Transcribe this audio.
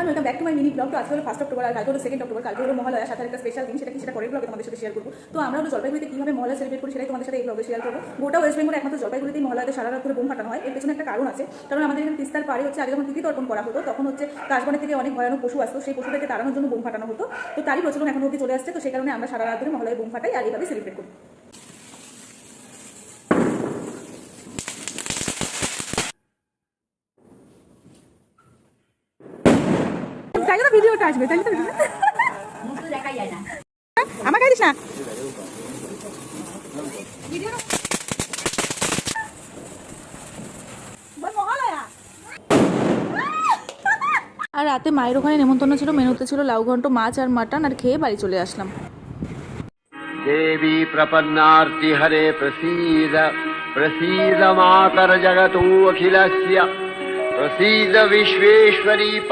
Everyone, welcome back to my mini blog. তো আজকে হলো 1 অক্টোবর আর কালকে হলো 2 অক্টোবর। কালকে হলো মহালয়া, সাথে একটা স্পেশাল দিন, সেটা পরের ব্লগে তোমাদের সাথে শেয়ার করবো। তো আমরা হলো জলপাইগুড়িতে কীভাবে মহালয়া সেলিব্রেট করি সেটাই তোমাদের সাথে এই ব্লগে শেয়ার করবো। গোটা ওয়েস্ট বেঙ্গলে একমাত্র জলপাইগুড়িতেই মহালয়াতে সারা রাত ধরে বোম ফাটানো হয়। এর পেছনে একটা কারণ আছে, কারণ আমাদের এখানে তিস্তার পাড়ে হচ্ছে আগে যখন তিথি তর্পণ করা হতো তখন হচ্ছে কাশবনের থেকে অনেক ভয়ানক পশু আসতো, সেই পশুদেরকে তাড়ানোর জন্য বোম ফাটানো হতো। তো তারই প্রচলন এখন অবধি চলে আসছে। তো সেই কারণে আমরা সারা রাত ধরে মহালয়া বোম ফাটাই আর এইভাবে সেলিব্রেট করি। তাই তো ভিডিওটা আসবে, তাই তো দেখাই যায় না, আমাকে দিস না ভিডিও। আর রাতে মায়ের ওখানে নেমন্তন্ন ছিল, মেনুতে ছিল লাউ ঘন্ট, মাছ আর মাটন, আর খেয়ে বাড়ি চলে আসলাম। देवी प्रपन्नार्ति हरे प्रसीद प्रसीद मातर जगतो अखिलस्य प्रसीद विश्वेश्वरी।